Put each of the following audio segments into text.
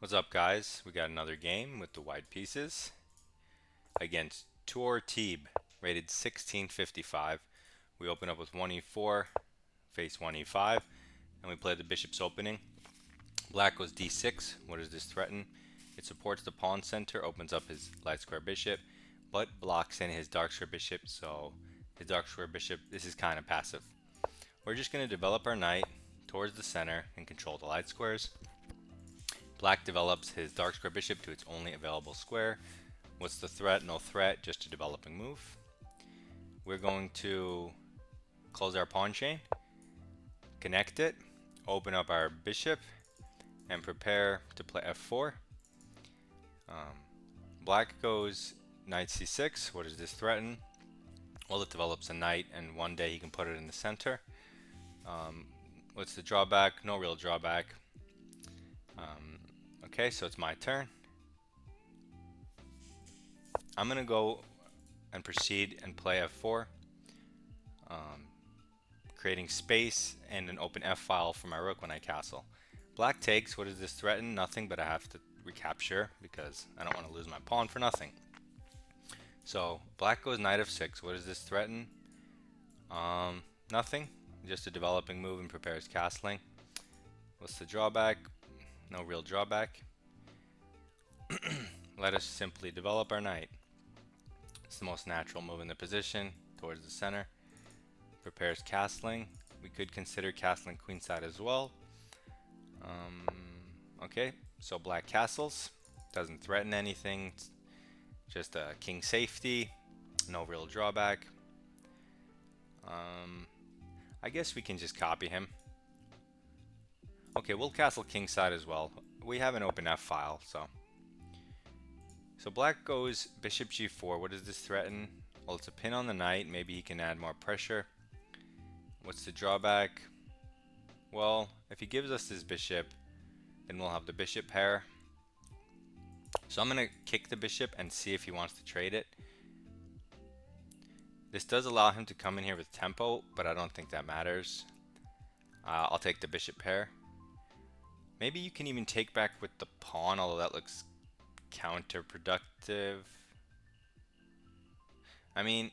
What's up, guys? We got another game with the white pieces against Tour Teeb, rated 1655. We open up with 1e4, face 1e5, and we play the bishop's opening. Black goes d6. What does this threaten? It supports the pawn center, opens up his light square bishop, but blocks in his dark square bishop, so his dark square bishop, this is kind of passive. We're just going to develop our knight towards the center and control the light squares. Black develops his dark square bishop to its only available square. What's the threat? No threat, just a developing move. We're going to close our pawn chain, connect it, open up our bishop, and prepare to play f4. Black goes knight c6. What does this threaten? Well, it develops a knight, and one day he can put it in the center. What's the drawback? No real drawback. Okay, so it's my turn. I'm going to go and proceed and play f4, creating space and an open f file for my rook when I castle. Black takes. What does this threaten? Nothing, but I have to recapture because I don't want to lose my pawn for nothing. So black goes knight f6. What does this threaten? Nothing, just a developing move and prepares castling. What's the drawback? No real drawback. Let us simply develop our knight. It's the most natural move in the position towards the center. Prepares castling. We could consider castling queenside as well. Okay, so black castles. Doesn't threaten anything. It's just a king safety. No real drawback. I guess we can just copy him. Okay, we'll castle kingside as well. We have an open f file, so black goes bishop g4. What does this threaten? Well, it's a pin on the knight. Maybe he can add more pressure. What's the drawback? Well, if he gives us this bishop, then we'll have the bishop pair. So I'm going to kick the bishop and see if he wants to trade it. This does allow him to come in here with tempo, but I don't think that matters. I'll take the bishop pair. Maybe you can even take back with the pawn, although that looks counterproductive. I mean,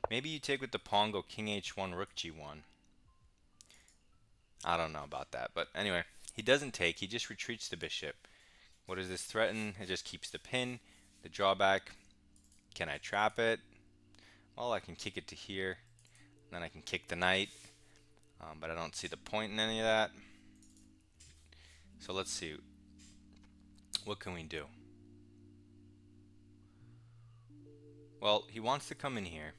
maybe you take with the pawn, go king h1, rook g1. I don't know about that, but anyway, he doesn't take, he just retreats the bishop. What does this threaten? It just keeps the pin. The drawback, can I trap it? Well, I can kick it to here, then I can kick the knight, but I don't see the point in any of that. So let's see, what can we do? Well, he wants to come in here,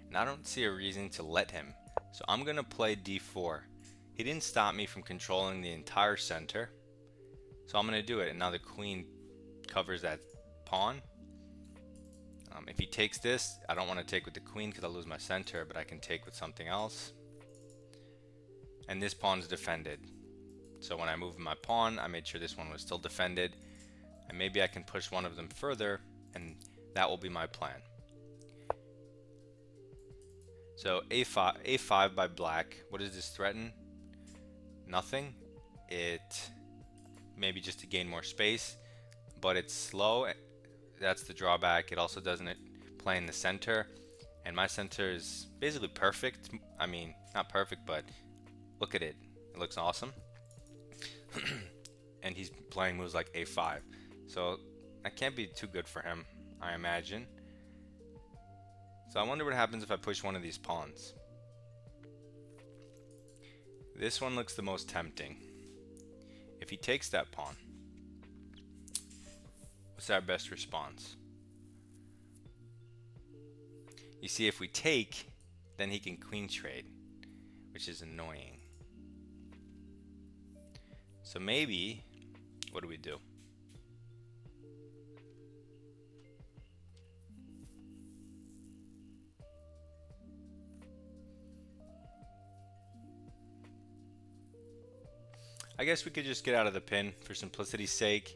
and I don't see a reason to let him. So I'm going to play d4. He didn't stop me from controlling the entire center, so I'm going to do it. And now the queen covers that pawn. If he takes this, I don't want to take with the queen because I'll lose my center, but I can take with something else. And this pawn is defended. So when I moved my pawn, I made sure this one was still defended. And maybe I can push one of them further, and that will be my plan. So a5 by black. What does this threaten? Nothing. It maybe just to gain more space, but it's slow. That's the drawback. It also doesn't play in the center, and my center is basically perfect. I mean, not perfect, but look at it. It looks awesome. And he's playing moves like a5, so that can't be too good for him, I imagine. So I wonder what happens if I push one of these pawns. This one looks the most tempting. If he takes that pawn, what's our best response? You see, if we take, then he can queen trade, which is annoying. So maybe, what do we do? I guess we could just get out of the pin for simplicity's sake.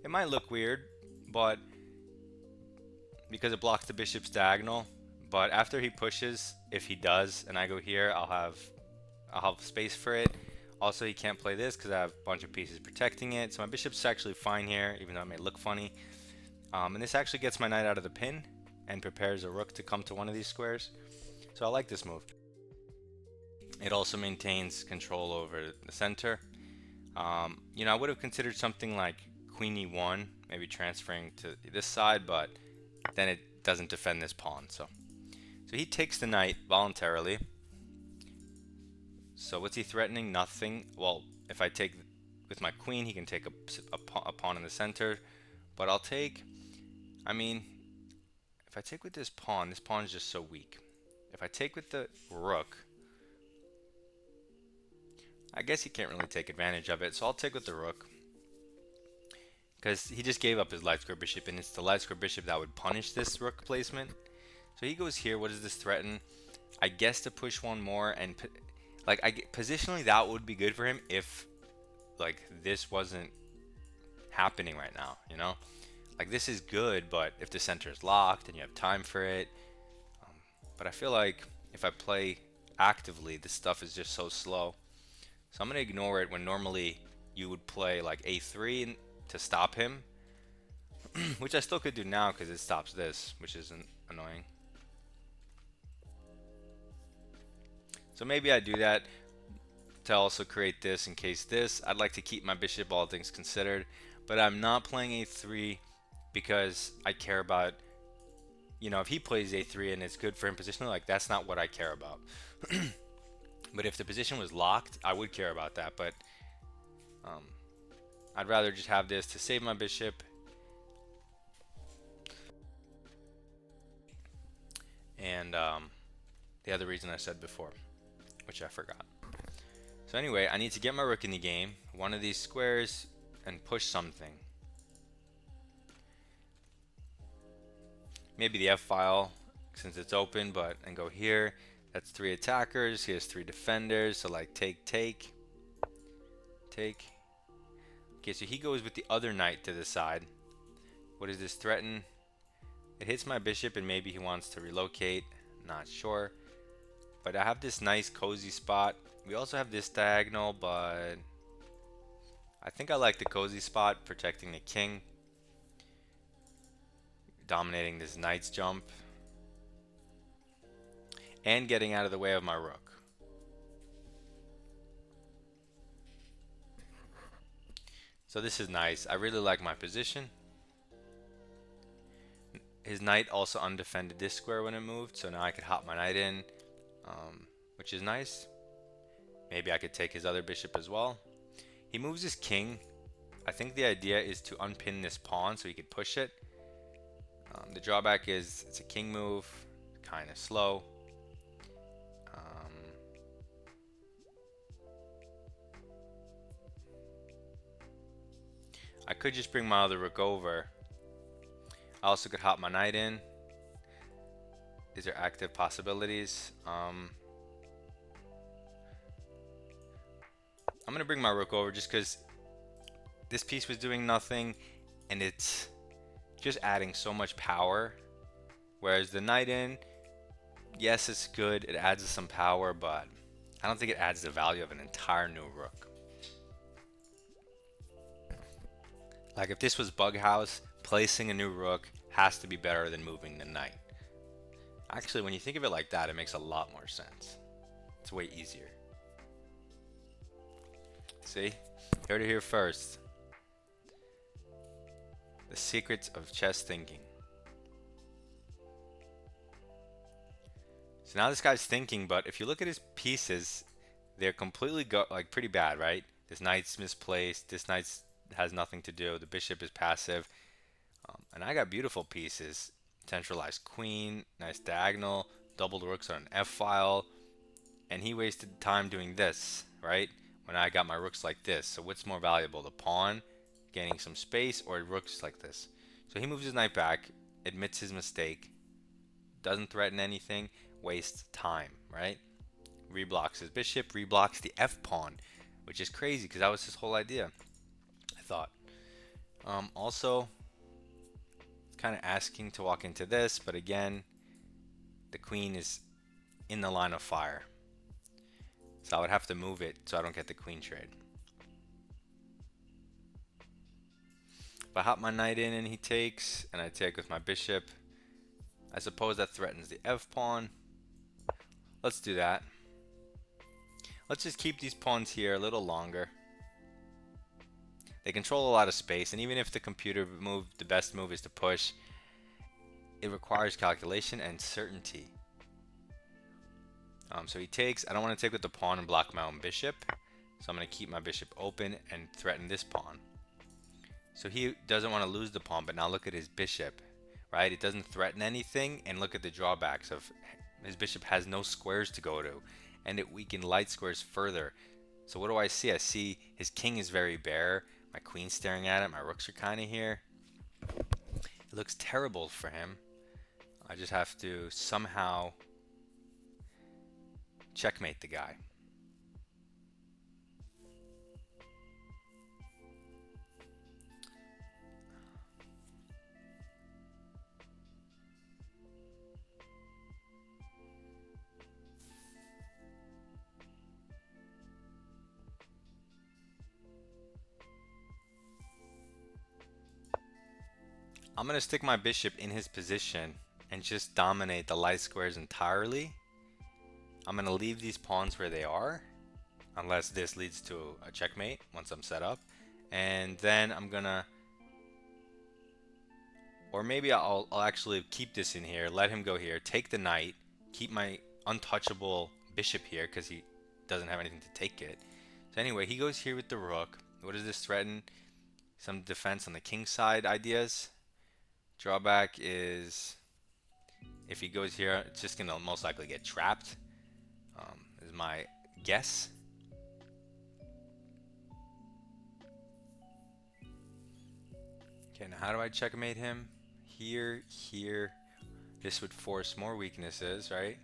It might look weird, but because it blocks the bishop's diagonal. But after he pushes, if he does, and I go here, I'll have space for it. Also, he can't play this because I have a bunch of pieces protecting it. So my bishop's actually fine here, even though it may look funny. And this actually gets my knight out of the pin and prepares a rook to come to one of these squares. So I like this move. It also maintains control over the center. You know, I would have considered something like queen e1, maybe transferring to this side, but then it doesn't defend this pawn. So he takes the knight voluntarily. So what's he threatening? Nothing. Well, if I take with my queen, he can take a pawn in the center. But I'll take, I mean, if I take with this pawn is just so weak. If I take with the rook, I guess he can't really take advantage of it. So I'll take with the rook, because he just gave up his light square bishop, and it's the light square bishop that would punish this rook placement. So he goes here. What does this threaten? I guess to push one more, and like positionally that would be good for him if like this wasn't happening right now, you know? Like this is good, but if the center is locked and you have time for it. But I feel like if I play actively, this stuff is just so slow. So I'm going to ignore it when normally you would play like a3 to stop him, which I still could do now because it stops this, which isn't annoying. So maybe I do that to also create this in case this. I'd like to keep my bishop, all things considered, but I'm not playing a3 because I care about, you know, if he plays a3 and it's good for him positionally, like that's not what I care about. But if the position was locked, I would care about that. But I'd rather just have this to save my bishop. And the other reason I said before, which I forgot. So anyway, I need to get my rook in the game, one of these squares, and push something. Maybe the F-file, since it's open, and go here. That's 3 attackers. He has 3 defenders. So like take. Okay, so he goes with the other knight to the side. What does this threaten? It hits my bishop, and maybe he wants to relocate. Not sure. But I have this nice cozy spot. We also have this diagonal, but I think I like the cozy spot, protecting the king, dominating this knight's jump, and getting out of the way of my rook. So this is nice. I really like my position. His knight also undefended this square when it moved, so now I could hop my knight in, which is nice. Maybe I could take his other bishop as well. He moves his king. I think the idea is to unpin this pawn so he could push it. The drawback is it's a king move, kind of slow. I could just bring my other rook over. I also could hop my knight in. These are active possibilities. I'm going to bring my rook over just because this piece was doing nothing, and it's just adding so much power. Whereas the knight in, yes, it's good. It adds some power, but I don't think it adds the value of an entire new rook. Like if this was Bug House, placing a new rook has to be better than moving the knight. Actually, when you think of it like that, it makes a lot more sense. It's way easier. See? Heard it here first. The secrets of chess thinking. So now this guy's thinking, but if you look at his pieces, they're completely pretty bad, right? This knight's misplaced. This knight's has nothing to do. The bishop is passive. And I got beautiful pieces. Centralized queen, nice diagonal, double rooks on an F-file. And he wasted time doing this, right? When I got my rooks like this. So what's more valuable, the pawn gaining some space, or rooks like this? So he moves his knight back, admits his mistake, doesn't threaten anything, wastes time, right? Reblocks his bishop, reblocks the F-pawn, which is crazy because that was his whole idea, I thought. Also, kind of asking to walk into this, but again, the queen is in the line of fire. So I would have to move it so I don't get the queen trade. If I hop my knight in and he takes, and I take with my bishop, I suppose that threatens the f pawn. Let's do that. Let's just keep these pawns here a little longer. They control a lot of space, and even if the computer move, the best move is to push, it requires calculation and certainty. So he takes. I don't want to take with the pawn and block my own bishop, so I'm going to keep my bishop open and threaten this pawn. So he doesn't want to lose the pawn, but now look at his bishop, right? It doesn't threaten anything, and look at the drawbacks of his bishop has no squares to go to, and it weakened light squares further. So what do I see? I see his king is very bare, my queen's staring at it, my rooks are kind of here. It looks terrible for him. I just have to somehow checkmate the guy. I'm going to stick my bishop in his position and just dominate the light squares entirely. I'm going to leave these pawns where they are, unless this leads to a checkmate once I'm set up. And then I'm going to, or maybe I'll actually keep this in here, let him go here, take the knight, keep my untouchable bishop here because he doesn't have anything to take it. So anyway, he goes here with the rook. What does this threaten? Some defense on the king side ideas. Drawback is if he goes here, it's just going to most likely get trapped, is my guess. Okay, now how do I checkmate him? Here, here. This would force more weaknesses, right?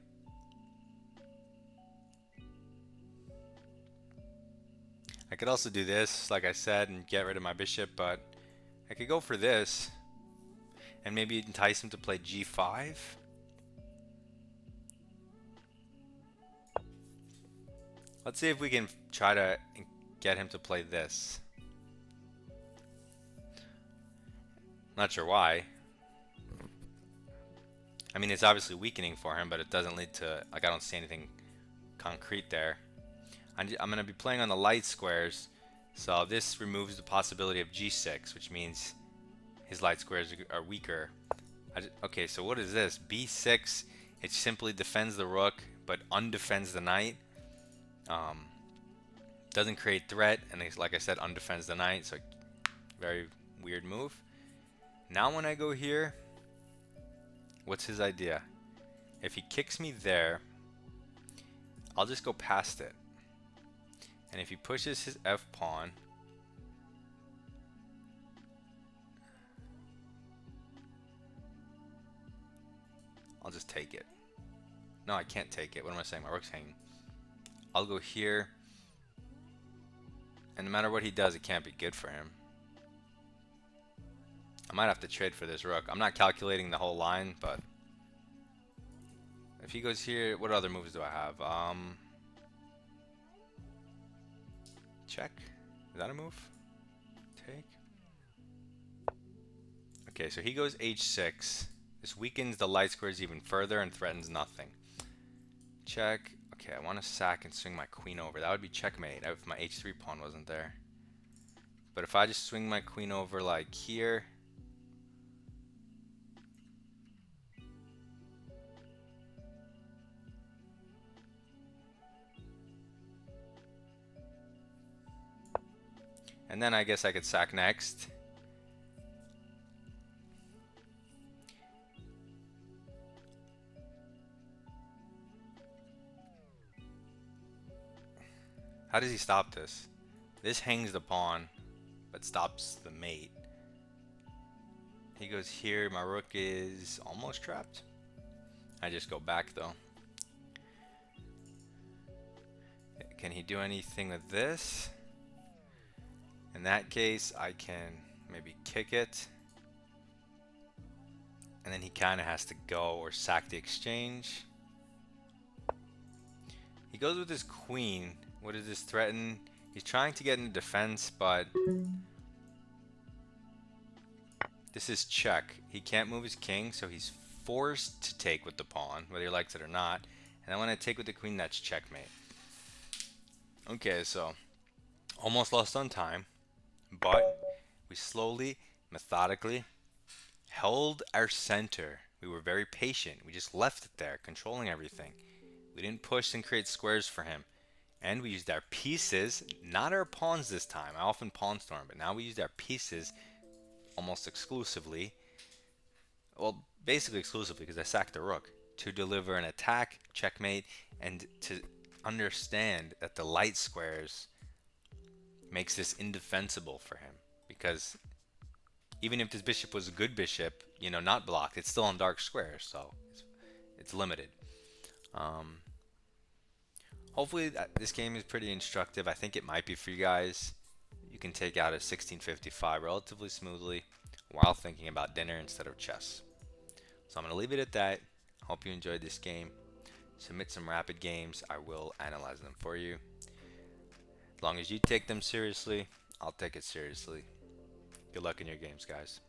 I could also do this, like I said, and get rid of my bishop, but I could go for this and maybe entice him to play g5. Let's see if we can try to get him to play this. Not sure why. I mean, it's obviously weakening for him, but it doesn't lead to, like, I don't see anything concrete there. I'm going to be playing on the light squares, so this removes the possibility of g6, which means his light squares are weaker. Okay, so what is this? b6, it simply defends the rook, but undefends the knight. Doesn't create threat, and it's, like I said, undefends the knight, so very weird move. Now when I go here, what's his idea? If he kicks me there, I'll just go past it. And if he pushes his f pawn, I'll just take it. No, I can't take it. What am I saying? My rook's hanging. I'll go here. And no matter what he does, it can't be good for him. I might have to trade for this rook. I'm not calculating the whole line, but if he goes here, what other moves do I have? Check. Is that a move? Take. Okay, so he goes h6. This weakens the light squares even further and threatens nothing. Check. Okay, I want to sack and swing my queen over. That would be checkmate if my h3 pawn wasn't there. But if I just swing my queen over like here, and then I guess I could sack next. How does he stop this? This hangs the pawn, but stops the mate. He goes here, my rook is almost trapped. I just go back though. Can he do anything with this? In that case, I can maybe kick it. And then he kind of has to go or sack the exchange. He goes with his queen. What does this threaten? He's trying to get into defense, but this is check. He can't move his king, so he's forced to take with the pawn, whether he likes it or not. And then when I take with the queen, that's checkmate. Okay, so almost lost on time, but we slowly, methodically held our center. We were very patient. We just left it there, controlling everything. We didn't push and create squares for him. And we used our pieces, not our pawns this time. I often pawn storm, but now we used our pieces almost exclusively. Well, basically exclusively because I sacked the rook to deliver an attack, checkmate, and to understand that the light squares makes this indefensible for him. Because even if this bishop was a good bishop, you know, not blocked, it's still on dark squares, so it's limited. Hopefully this game is pretty instructive. I think it might be for you guys. You can take out a 1655 relatively smoothly while thinking about dinner instead of chess. So I'm going to leave it at that. Hope you enjoyed this game. Submit some rapid games. I will analyze them for you. As long as you take them seriously, I'll take it seriously. Good luck in your games, guys.